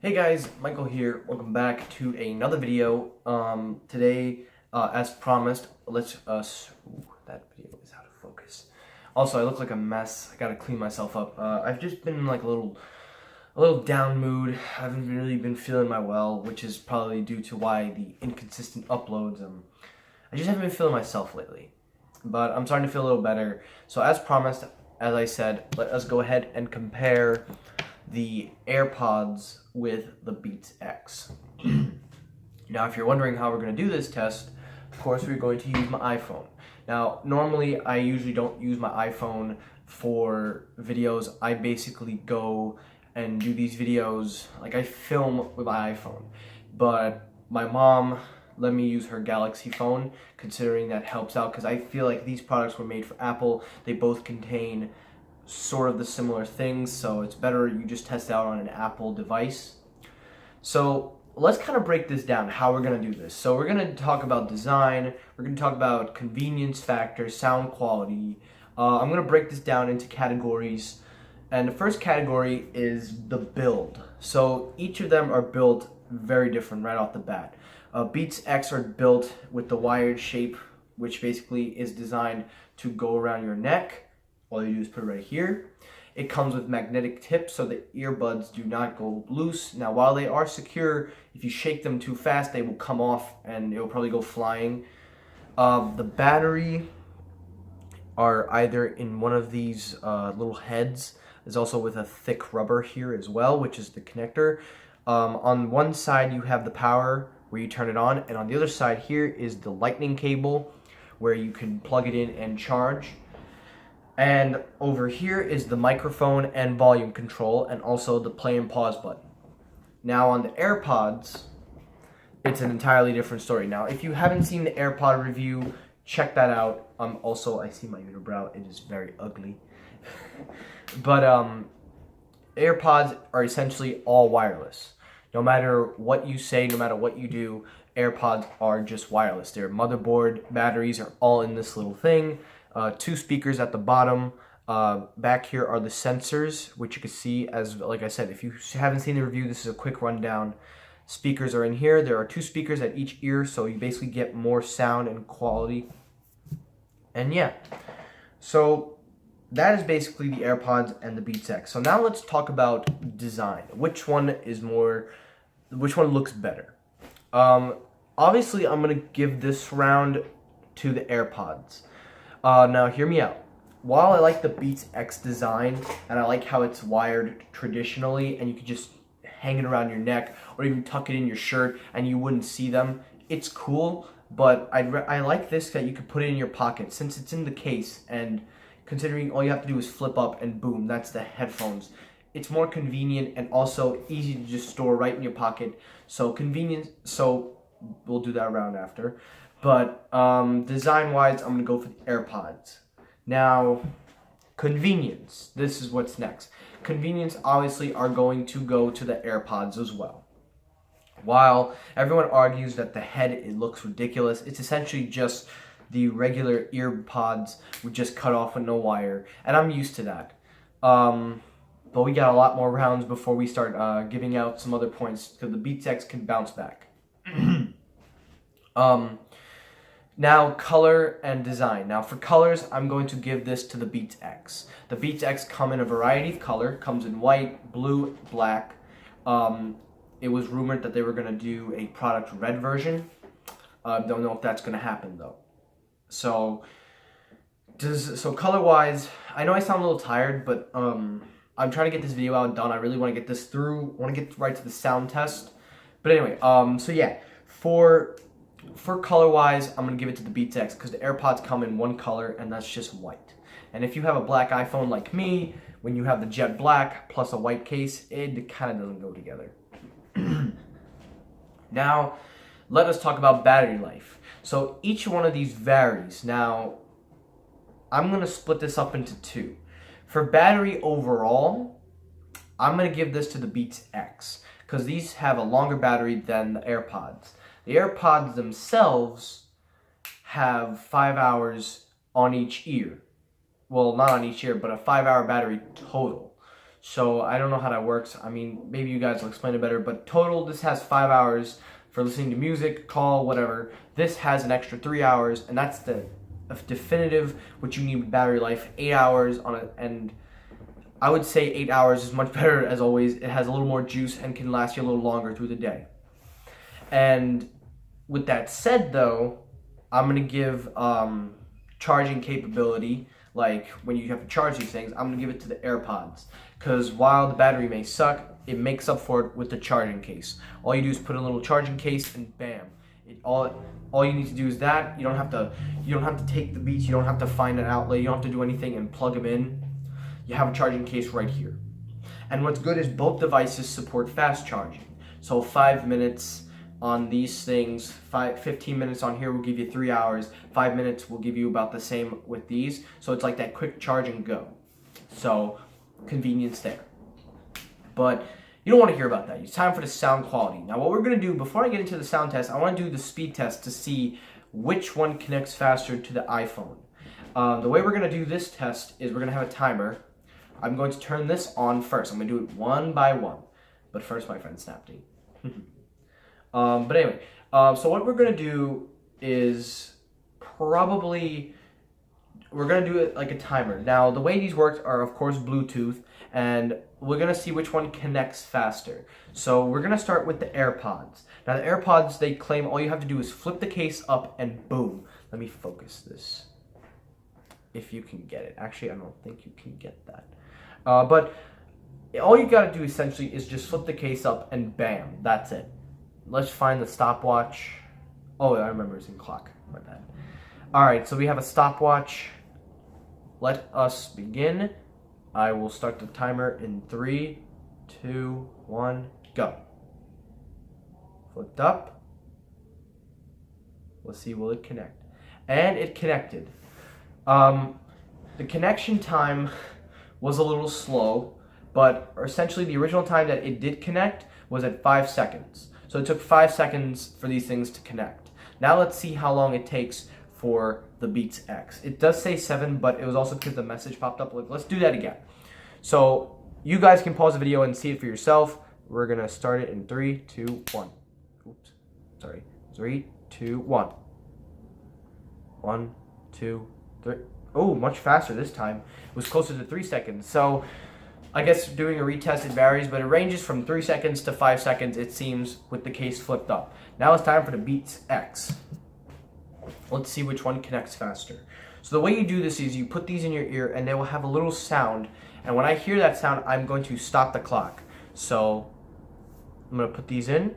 Hey guys, Michael here. Welcome back to another video. Today, as promised, that video is out of focus. Also, I look like a mess. I gotta clean myself up. I've just been in like a little down mood. I haven't really been feeling my well, which is probably due to why the inconsistent uploads. I just haven't been feeling myself lately, but I'm starting to feel a little better. So, as promised, as I said, let us go ahead and compare the AirPods with the Beats X. Now, if you're wondering how we're going to do this test, of course, we're going to use my iPhone. Now, normally, I usually don't use my iPhone for videos. I basically go and do these videos, like I film with my iPhone. But my mom let me use her Galaxy phone, considering that helps out, because I feel like these products were made for Apple. They both contain sort of the similar things, so it's better you just test it out on an Apple device. So let's kind of break this down, how we're going to do this. So we're going to talk about design, we're going to talk about convenience factor, sound quality. I'm going to break this down into categories, and the first category is the build. So each of them are built very different right off the bat. Beats X are built with the wired shape, which basically is designed to go around your neck. All you do is put it right here. It comes with magnetic tips so the earbuds do not go loose. Now, while they are secure, if you shake them too fast, they will come off and it will probably go flying. The battery are either in one of these little heads. There's also with a thick rubber here as well, which is the connector. On one side, you have the power where you turn it on, and on the other side here is the lightning cable where you can plug it in and charge. And over here is the microphone and volume control, and also the play and pause button. Now on the AirPods, it's an entirely different story. Now, if you haven't seen the AirPod review, check that out. Also, I see my unibrow. It is very ugly. But AirPods are essentially all wireless. No matter what you say, no matter what you do, AirPods are just wireless. Their motherboard, batteries are all in this little thing. Two speakers at the bottom. Back here are the sensors, which you can see as, like I said, if you haven't seen the review, this is a quick rundown. Speakers are in here. There are two speakers at each ear, so you basically get more sound and quality. And yeah, so that is basically the AirPods and the Beats X. So now let's talk about design. Which one looks better? Obviously, I'm going to give this round to the AirPods. Now, hear me out. While I like the Beats X design, and I like how it's wired traditionally, and you can just hang it around your neck, or even tuck it in your shirt, and you wouldn't see them, it's cool, but I like this that you could put it in your pocket, since it's in the case, and considering all you have to do is flip up, and boom, that's the headphones. It's more convenient, and also easy to just store right in your pocket, so convenient, so we'll do that round after. But design-wise, I'm going to go for the AirPods. Now, convenience. This is what's next. Convenience, obviously, are going to go to the AirPods as well. While everyone argues that the head, it looks ridiculous, it's essentially just the regular earpods with just cut off with no wire. And I'm used to that. But we got a lot more rounds before we start giving out some other points, because the Beats X can bounce back. Now, color and design. Now, for colors, I'm going to give this to the Beats X. The Beats X come in a variety of color. Comes in white, blue, black. It was rumored that they were going to do a product red version. Don't know if that's going to happen, though. So color-wise, I know I sound a little tired, but I'm trying to get this video out and done. I really want to get this through. I want to get right to the sound test. But anyway, so yeah, for color-wise, I'm going to give it to the Beats X, because the AirPods come in one color, and that's just white. And if you have a black iPhone like me, when you have the jet black plus a white case, it kind of doesn't go together. Now, let us talk about battery life. So each one of these varies. Now, I'm going to split this up into two. For battery overall, I'm going to give this to the Beats X, because these have a longer battery than the AirPods. The AirPods themselves have 5 hours on each ear. Well, not on each ear, but a 5-hour battery total. So I don't know how that works. I mean, maybe you guys will explain it better, but total, this has 5 hours for listening to music, call, whatever. This has an extra 3 hours, and that's the definitive what you need with battery life. 8 hours on it, and I would say 8 hours is much better as always. It has a little more juice and can last you a little longer through the day. And with that said, though, I'm gonna give charging capability. Like when you have to charge these things, I'm gonna give it to the Airpods, because while the battery may suck, it makes up for it with the charging case. All you do is put a little charging case, and bam! All you need to do is that. You don't have to take the Beats. You don't have to find an outlet. You don't have to do anything and plug them in. You have a charging case right here. And what's good is both devices support fast charging. So 5 minutes on these things, 15 minutes on here will give you 3 hours. 5 minutes will give you about the same with these. So it's like that quick charge and go. So convenience there. But you don't want to hear about that. It's time for the sound quality. Now what we're going to do, before I get into the sound test, I want to do the speed test to see which one connects faster to the iPhone. The way we're going to do this test is we're going to have a timer. I'm going to turn this on first. I'm going to do it one by one. But first, my friend Snapty. But anyway, so what we're going to do is probably, we're going to do it like a timer. Now, the way these work are, of course, Bluetooth, and we're going to see which one connects faster. So we're going to start with the AirPods. Now, the AirPods, they claim all you have to do is flip the case up and boom. Let me focus this. If you can get it. Actually, I don't think you can get that. But all you got to do essentially is just flip the case up and bam, that's it. Let's find the stopwatch. Oh, I remember it's in clock. My bad. Alright, so we have a stopwatch. Let us begin. I will start the timer in 3, 2, 1, go. Flipped up. Let's see, will it connect? And it connected. The connection time was a little slow, but essentially the original time that it did connect was at 5 seconds. So it took 5 seconds for these things to connect. Now let's see how long it takes for the Beats X. It does say 7, but it was also because the message popped up. Let's do that again. So you guys can pause the video and see it for yourself. We're gonna start it in 3, 2, 1. Oops, sorry. 3, 2, 1. 1, 2, 3. Oh, much faster this time. It was closer to 3 seconds. So I guess doing a retest, it varies, but it ranges from 3 seconds to 5 seconds, it seems, with the case flipped up. Now it's time for the Beats X. Let's see which one connects faster. So the way you do this is you put these in your ear and they will have a little sound. And when I hear that sound, I'm going to stop the clock. So I'm going to put these in.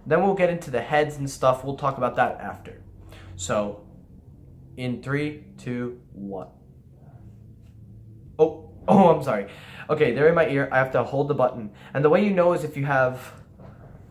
Then we'll get into the heads and stuff. We'll talk about that after. So in 3, 2, 1. Oh, I'm sorry. Okay, they're in my ear. I have to hold the button. And the way you know is if you have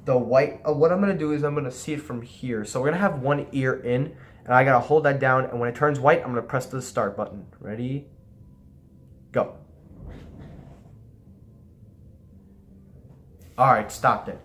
the white, what I'm going to do is I'm going to see it from here. So we're going to have one ear in, and I got to hold that down. And when it turns white, I'm going to press the start button. Ready? Go. All right, stopped it.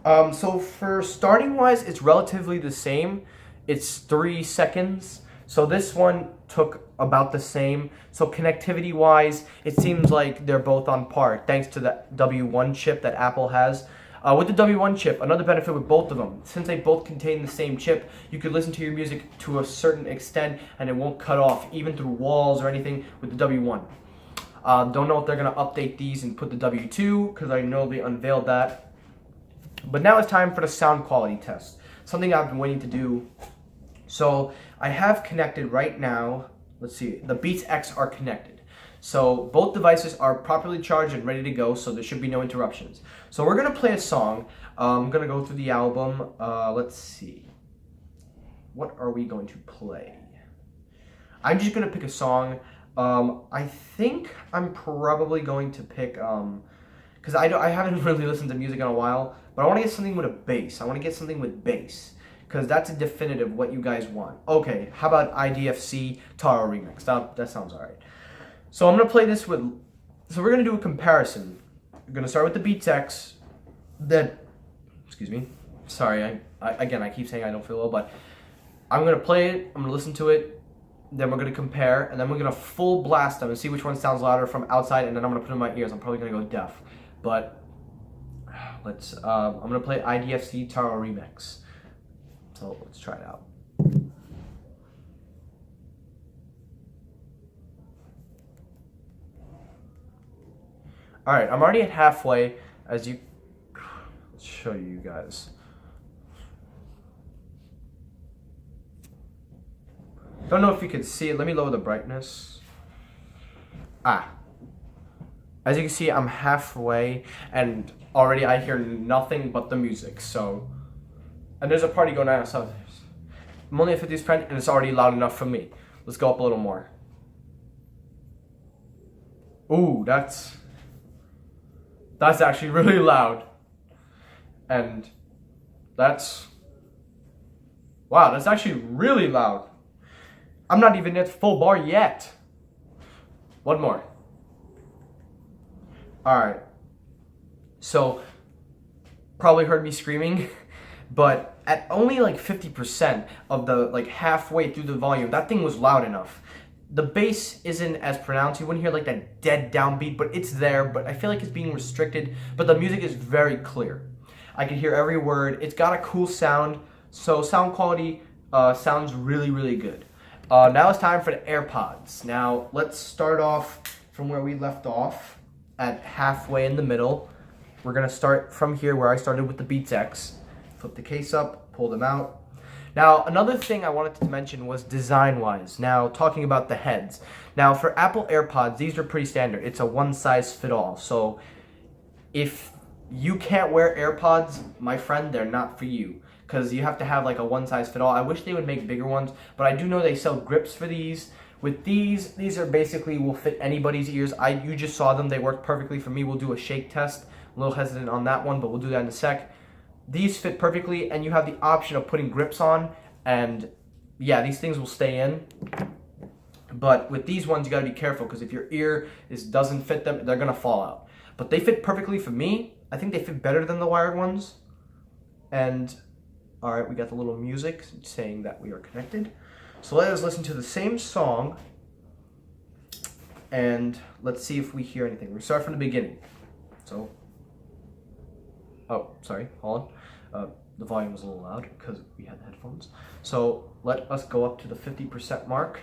So for starting wise, it's relatively the same. It's 3 seconds. So this one took about the same. So connectivity wise, it seems like they're both on par thanks to the W1 chip that Apple has. With the W1 chip, another benefit with both of them, since they both contain the same chip, you could listen to your music to a certain extent and it won't cut off, even through walls or anything with the W1. Don't know if they're going to update these and put the W2, because I know they unveiled that. But now it's time for the sound quality test, something I've been waiting to do. So I have connected right now, let's see, the Beats X are connected. So both devices are properly charged and ready to go, so there should be no interruptions. So we're going to play a song. I'm going to go through the album. Let's see. What are we going to play? I'm just going to pick a song. I think I'm probably going to pick, because I haven't really listened to music in a while, but I want to get something with a bass. I want to get something with bass, because that's a definitive what you guys want. Okay, how about IDFC Taro Remix? That sounds alright. So I'm going to play this with, so we're going to do a comparison. We're going to start with the Beats X, then, excuse me, sorry, I keep saying I don't feel well, but I'm going to play it, I'm going to listen to it, then we're gonna compare, and then we're gonna full blast them and see which one sounds louder from outside, and then I'm gonna put it in my ears. I'm probably gonna go deaf, but let's. I'm gonna play IDFC Taro Remix. So let's try it out. All right, I'm already at halfway. Let's show you guys. Don't know if you can see it. Let me lower the brightness. As you can see, I'm halfway, and already I hear nothing but the music. So, and there's a party going on outside. I'm only at 50%, and it's already loud enough for me. Let's go up a little more. Ooh, that's actually really loud. And wow, that's actually really loud. I'm not even at full bar yet. One more. Alright. So, probably heard me screaming, but at only like 50% of the, like halfway through the volume, that thing was loud enough. The bass isn't as pronounced. You wouldn't hear like that dead downbeat, but it's there, but I feel like it's being restricted, but the music is very clear. I can hear every word. It's got a cool sound, so sound quality sounds really, really good. Now it's time for the Airpods. Now let's start off from where we left off at halfway in the middle. We're gonna start from here where I started with the Beats X. Flip the case up, pull them out. Now another thing I wanted to mention was design-wise. Now talking about the heads. Now for Apple AirPods, these are pretty standard. It's a one-size-fit-all. So if you can't wear AirPods, my friend, they're not for you. Because you have to have like a one-size-fit-all. I wish they would make bigger ones, but I do know they sell grips for these. With these are basically will fit anybody's ears. You just saw them, they work perfectly for me. We'll do a shake test. I'm a little hesitant on that one, but we'll do that in a sec. These fit perfectly, and you have the option of putting grips on, and yeah, these things will stay in. But with these ones, you gotta be careful, because if your ear doesn't fit them, they're gonna fall out. But they fit perfectly for me. I think they fit better than the wired ones. And all right, we got the little music saying that we are connected. So let us listen to the same song, and let's see if we hear anything. We start from the beginning. So, oh, sorry, hold on. The volume was a little loud because we had the headphones. So let us go up to the 50% mark,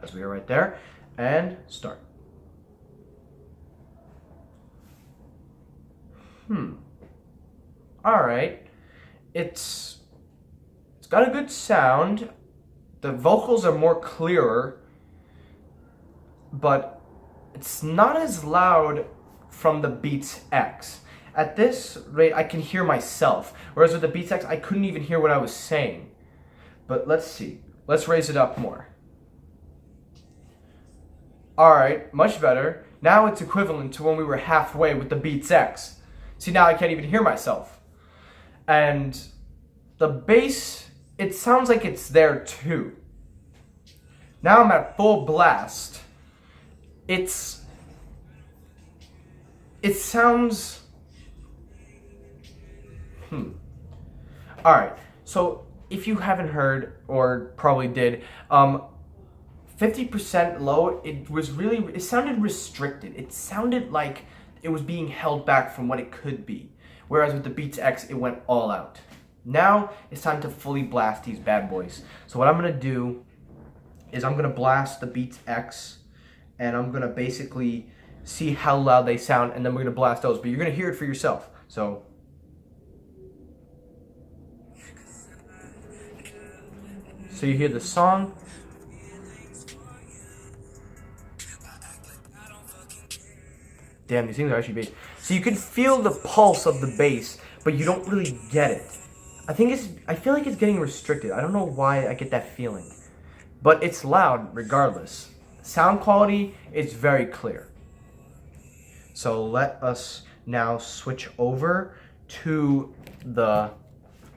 as we are right there, and start. All right, it's got a good sound. The vocals are more clearer, but it's not as loud from the Beats X. At this rate, I can hear myself, whereas with the Beats X, I couldn't even hear what I was saying. But let's see. Let's raise it up more. All right, much better. Now it's equivalent to when we were halfway with the Beats X. See, now I can't even hear myself. And the bass, it sounds like it's there too. Now I'm at full blast. It sounds... Alright, so if you haven't heard, or probably did, 50% low, it sounded restricted. It sounded like it was being held back from what it could be. Whereas with the Beats X, it went all out. Now it's time to fully blast these bad boys. So what I'm gonna do is I'm gonna blast the Beats X, and I'm gonna basically see how loud they sound, and then we're gonna blast those. But you're gonna hear it for yourself. So you hear the song. Damn, these things are actually bass. So you can feel the pulse of the bass, but you don't really get it. I feel like it's getting restricted. I don't know why I get that feeling. But it's loud regardless. Sound quality is very clear. So let us now switch over to the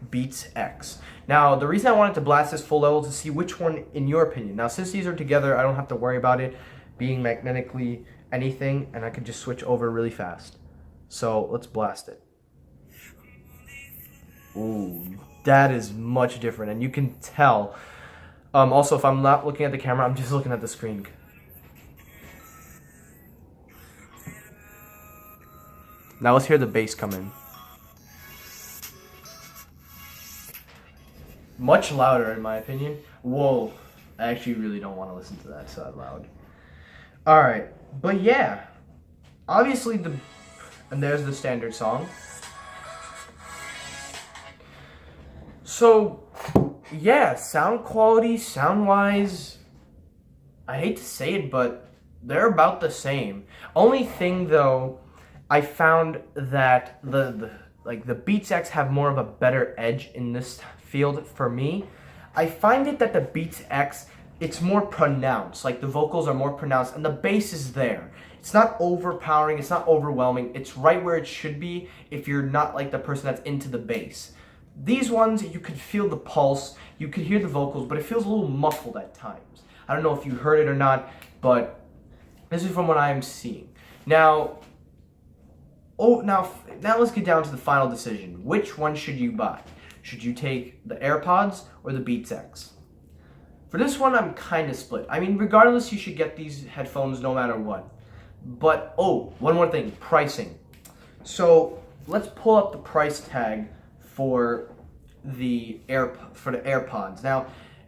Beats X. Now, the reason I wanted to blast this full level is to see which one, in your opinion. Now, since these are together, I don't have to worry about it being magnetically anything, and I can just switch over really fast. So let's blast it. Ooh, that is much different, and you can tell Also, if I'm not looking at the camera, I'm just looking at the screen. Now let's hear the bass come in. Much louder, in my opinion. Whoa, I actually really don't want to listen to that so loud. All right, but yeah, obviously and there's the standard song. So, yeah, sound quality, sound-wise, I hate to say it, but they're about the same. Only thing, though, I found that the Beats X have more of a better edge in this field for me. I find it that the Beats X, it's more pronounced. Like, the vocals are more pronounced, and the bass is there. It's not overpowering, it's not overwhelming. It's right where it should be if you're not like the person that's into the bass. These ones, you could feel the pulse, you could hear the vocals, but it feels a little muffled at times. I don't know if you heard it or not, but this is from what I'm seeing. Now let's get down to the final decision. Which one should you buy? Should you take the AirPods or the Beats X? For this one, I'm kind of split. I mean, regardless, you should get these headphones no matter what. But, one more thing, pricing. So, let's pull up the price tag for the AirPods. Now,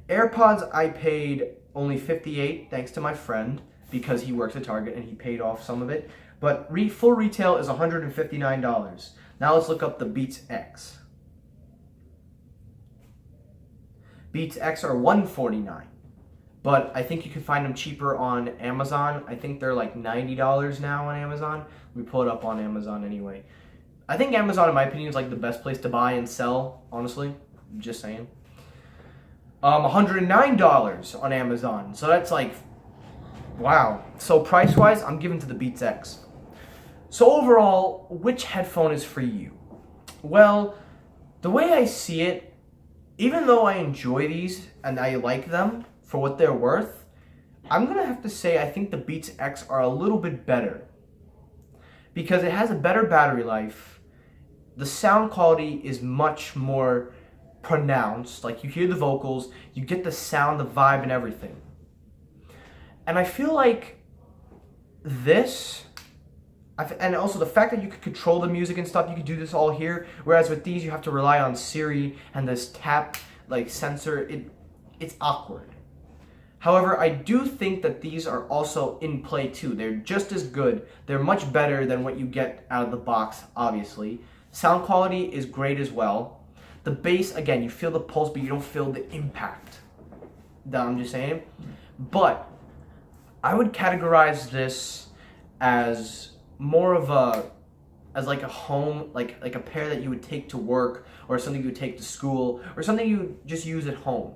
AirPods I paid only $58 thanks to my friend because he works at Target and he paid off some of it. But full retail is $159. Now let's look up the Beats X. Beats X are $149. But I think you can find them cheaper on Amazon. I think they're like $90 now on Amazon. Let me pull it up on Amazon anyway. I think Amazon, in my opinion, is like the best place to buy and sell, honestly. Just saying. $109 on Amazon. So that's like, wow. So price-wise, I'm giving to the Beats X. So overall, which headphone is for you? Well, the way I see it, even though I enjoy these and I like them for what they're worth, I'm going to have to say I think the Beats X are a little bit better. Because it has a better battery life. The sound quality is much more pronounced. Like, you hear the vocals, you get the sound, the vibe, and everything. And I feel like this, and also the fact that you could control the music and stuff, you could do this all here. Whereas with these, you have to rely on Siri and this tap sensor. It's awkward. However, I do think that these are also in play too. They're just as good. They're much better than what you get out of the box, obviously. Sound quality is great as well. The bass, again, you feel the pulse, but you don't feel the impact. That I'm just saying. But I would categorize this as more of a home, like a pair that you would take to work, or something you would take to school, or something you would just use at home.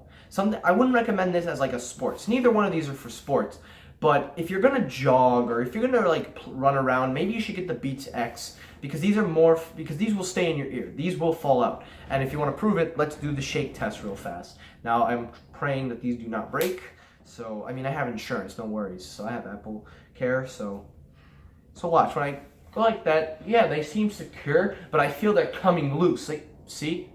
I wouldn't recommend this as like a sports. Neither one of these are for sports. But if you're gonna jog or if you're gonna run around, maybe you should get the Beats X because these will stay in your ear. These will fall out. And if you want to prove it, let's do the shake test real fast. Now I'm praying that these do not break. So I mean, I have insurance, no worries. So I have Apple Care. So watch when I go like that. Yeah, they seem secure, but I feel they're coming loose. Like, see,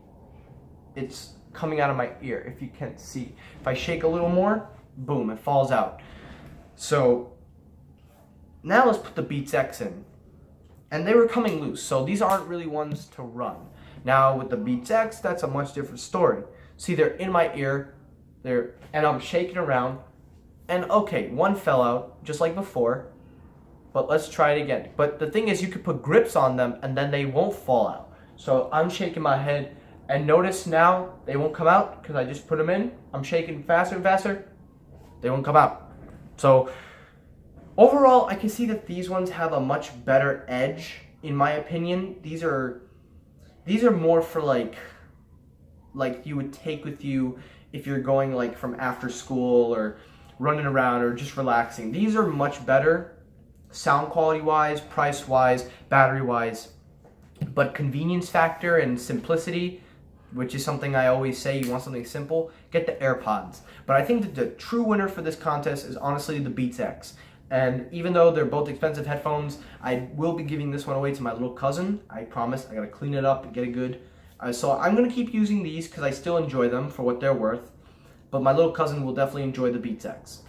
it's coming out of my ear. If you can't see, if I shake a little more, boom, it falls out. So now let's put the Beats X in. And they were coming loose, so these aren't really ones to run. Now with the Beats X, that's a much different story. See, they're in my ear, and I'm shaking around, and okay, one fell out, just like before, but let's try it again. But the thing is, you could put grips on them, and then they won't fall out. So I'm shaking my head, and notice now, they won't come out, because I just put them in. I'm shaking faster and faster, they won't come out. So overall, I can see that these ones have a much better edge, in my opinion. These are more for like you would take with you if you're going from after school or running around or just relaxing. These are much better, sound quality wise, price wise, battery wise, but convenience factor and simplicity, which is something I always say, you want something simple, get the AirPods. But I think that the true winner for this contest is honestly the Beats X. And even though they're both expensive headphones, I will be giving this one away to my little cousin. I promise. I gotta clean it up and get it good. So I'm gonna keep using these because I still enjoy them for what they're worth. but my little cousin will definitely enjoy the Beats X.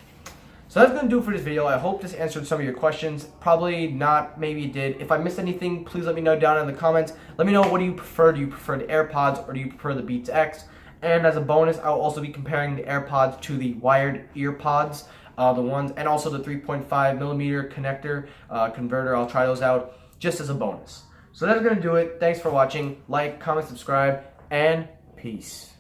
So that's going to do it for this video. I hope this answered some of your questions. Probably not, maybe it did. If I missed anything, please let me know down in the comments. Let me know, what do you prefer? Do you prefer the AirPods or do you prefer the Beats X? And as a bonus, I will also be comparing the AirPods to the wired earpods, the ones, and also the 3.5 millimeter connector converter. I'll try those out just as a bonus. So that's going to do it. Thanks for watching. Like, comment, subscribe, and peace.